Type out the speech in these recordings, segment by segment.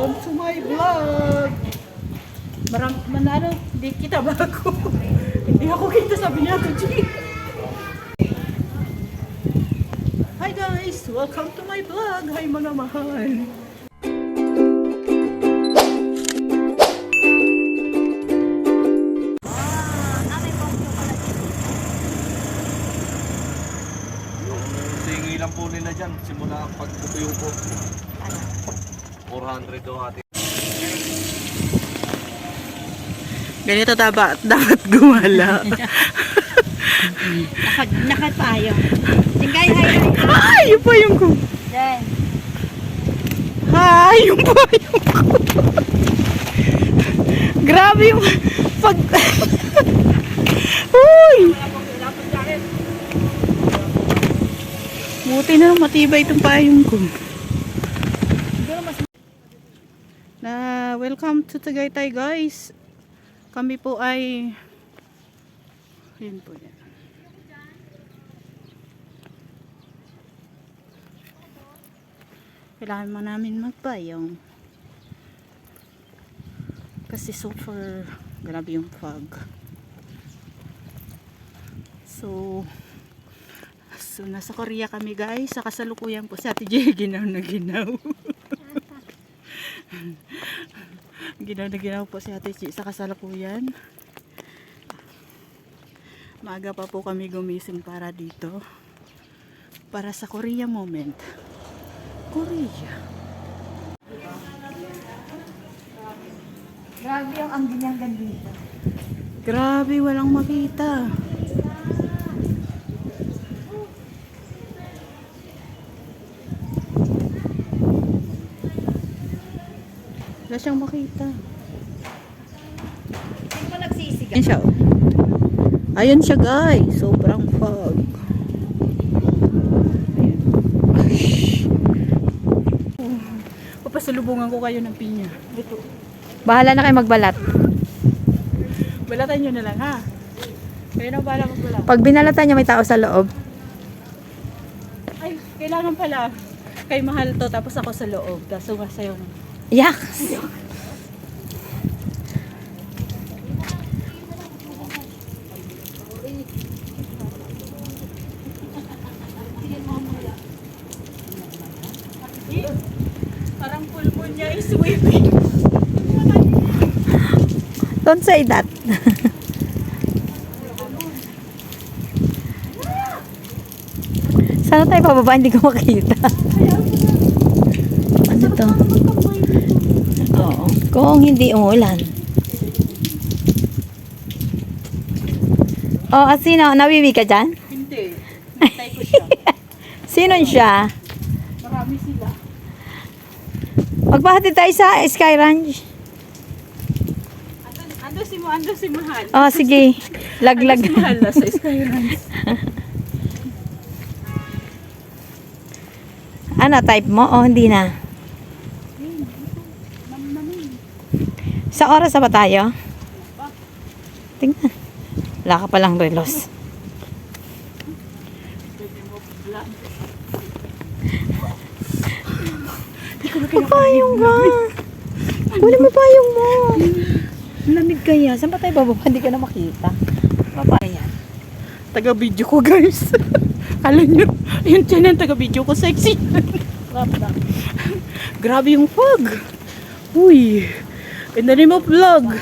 Welcome to my vlog. Manalo, di kita bago. Hindi ako kita, sabi niya to G. Hi guys, welcome to my vlog. Hi mga mahal. Tingi lang po nila dyan, simula pagputuyo po. 400 daw ate. Ganito dapat gumala. Nakapayo. Tingay, hi. Ay, yung payong ko. Then, Hi, yung payong ko. Grabe yung pag... Uy! Buti na lang matibay itong payong ko. Welcome to Tagaytay guys. Kami po ay yun po yan. Kailangan mo namin magpayong kasi super grabe yung fog. So nasa Korea kami guys. Sa kasalukuyan po si Ate J ginaw na ginaw. Ginaw na ginaw po si Ate J sa kasalukuyan. Maaga pa po kami gumising para dito. Para sa Korea moment. Korea. grabe yung ang ginanggan dito. Grabe, walang makita. Wala siyang makita. Hindi ko nagsisigaw. Ayun siya. Ayun siya guys. Sobrang fog. Papasalubungan ko kayo ng pinya. Ito. Bahala na kayo magbalat. Balatan nyo na lang ha. Kayo na bahala magbalat. Pag binalatan niya may tao sa loob. Ay, kailangan pala. Kay mahal to tapos ako sa loob. Tapos sumasayaw na. Yak! Parang pulmon niya is swimming. Don't say that. Sana tayo pababa, hindi ko makita. Ano to? Oo. Kung hindi umulan. Oh, sino? Nawiwi ka dyan? Hindi. Hintay ko siya. Sino siya? Marami sila. Magpahati tayo sa Sky Ranch. Ando si Mahal. Oh, sige. Laglag. Ando si Mahal na sa Sky Ranch. Ano, type mo o hindi na? Sa oras na ba tayo? Tingnan. Wala ka palang relos. Papayong ka. Kunin mo payong mo. Lamig kaya. Saan pa tayo bababa? Hindi ka na makita. Papayang. Taga-video ko guys. Alam nyo, yun dyan ang taga-video ko. Sexy. Grabe yung fog. Uy. In the name of vlog.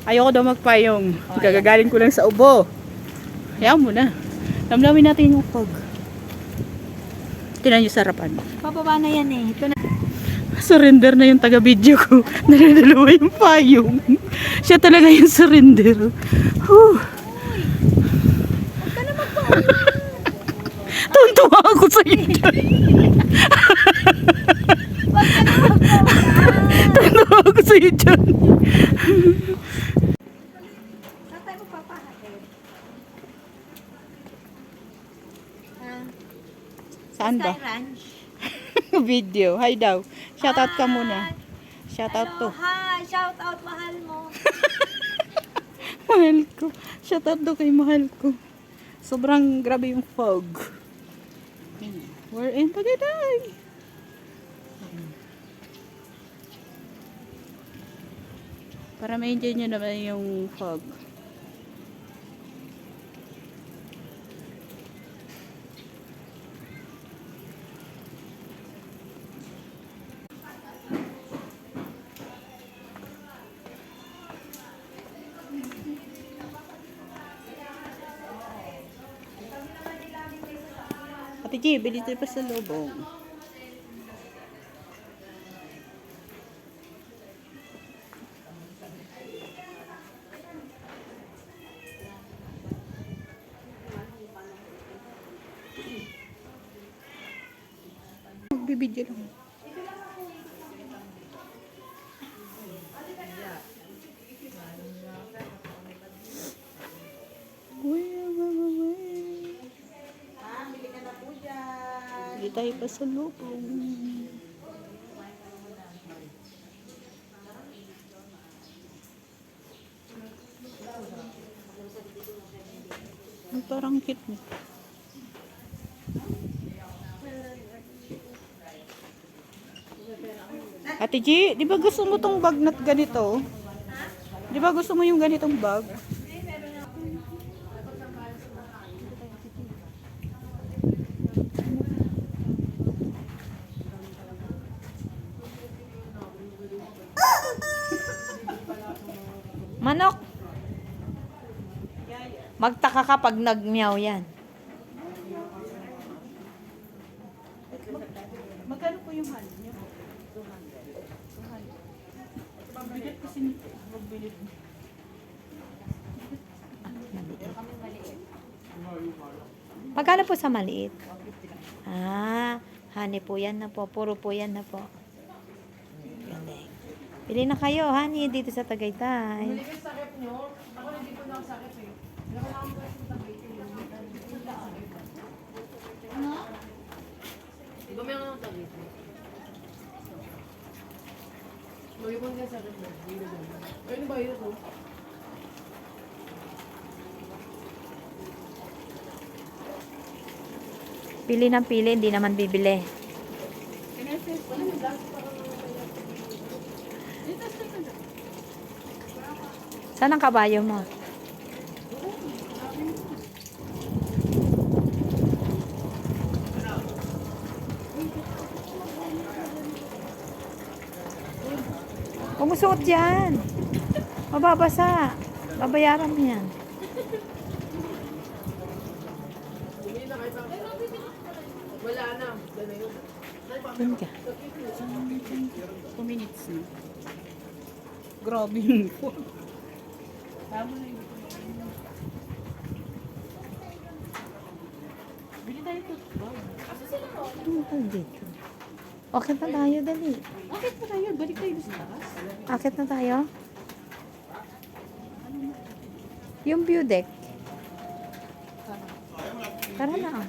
Ayoko daw magpayong. Gagagaling ko lang sa ubo. Hayaan mo na. Damdamin natin yung fog. Tinan yung sarapan. Pababa na yan eh. Ito na. Surrender na yung taga-video ko. Naradalawa yung payong. Siya talaga yung surrender. Whew. Tuntua ako sa iyo dyan. Tuntua ako sa iyo dyan. Saan tayo magpapahatid? Saan ba? Sky Ranch. Video. Hi daw. Shoutout ka muna. Shoutout to. Hi! Shout out mahal mo. Mahal ko. Shoutout daw kay mahal ko. Sobrang grabe yung fog. We're in Tagaytay. Para ma-enjoy nyo naman yung fog. Ate G, bili tayo pa sa lobong. Magbibidyo lang. Uy, hindi tayo pa sa lubong. Ay, parang cute mo. Ate G, di ba gusto mo tong bag na ganito? Di ba gusto mo yung ganitong bag? Manok! Magtaka ka pag nagmeow yan. Magkano po yung hand niyo? 200. Pagbilit kasi nito. Pagbilit. Magkano po sa maliit? Honey po yan na po. Puro po yan na po. Galing. Pili na kayo, honey, dito sa Tagaytay. Pili ng pili, hindi naman bibili. Saan ang kabayo mo? Huwag mo suot dyan. Mababasa. Babayaran mo yan. Dun ka. 2 minutes na. Grabe yung phone. Tama na yung bili tayo ito. Ano dito? Akit na tayo, dali. Bakit pa tayo? Balik tayo sa taas. Akit na tayo. Yung view deck. Tara na.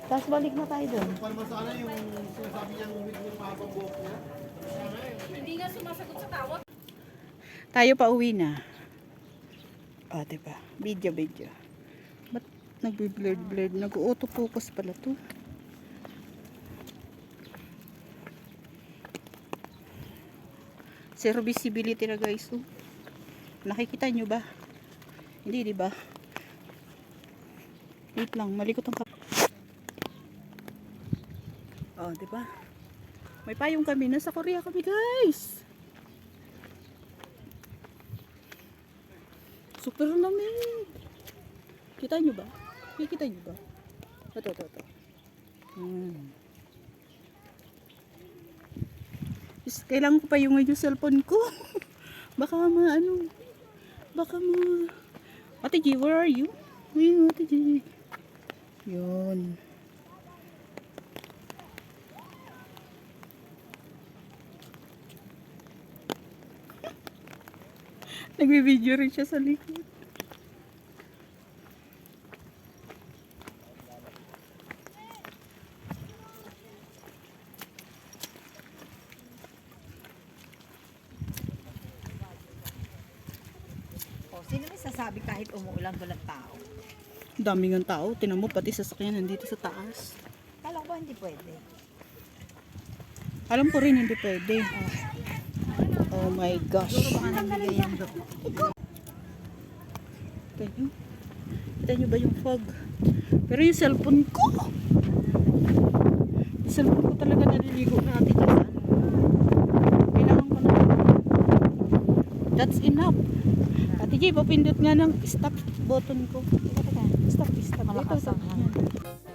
Tapos balik na tayo dun. Sana yung sinasabi niyang umit yung mahabang buhok niya. Tayo pa uwi na. Ah, diba? Video. Ba't nagbi-blurred? Nag-auto-focus pala to. Zero visibility na guys. Oh. Nakikita nyo ba? Hindi, diba? Wait lang, malikot ang oh, diba? May payong kami. Nasa Korea kami guys. Super lamig. Kita nyo ba? Kita nyo ba? Ito. Kailangan ko pa yung cellphone ko. Baka Ate G, where are you? Ayun, Ate G. Yun. Nagbe-video rin siya sa likod. Sino may sasabi kahit umuulan walang tao? Dami ng tao. Tinan mo, pati sasakyan nandito sa taas. Kala ko hindi pwede. Alam ko rin hindi pwede. Oh my gosh. Baka nagbigay yan doon. Kita nyo? Kita nyo ba yung fog? Pero yung cellphone ko! Yung cellphone ko talaga naliligo na natin dyan sa ano. Kailangan ko na. That's enough. Ate J, papindot nga ng stop button ko. Stop. Malakas Ito, ang yan.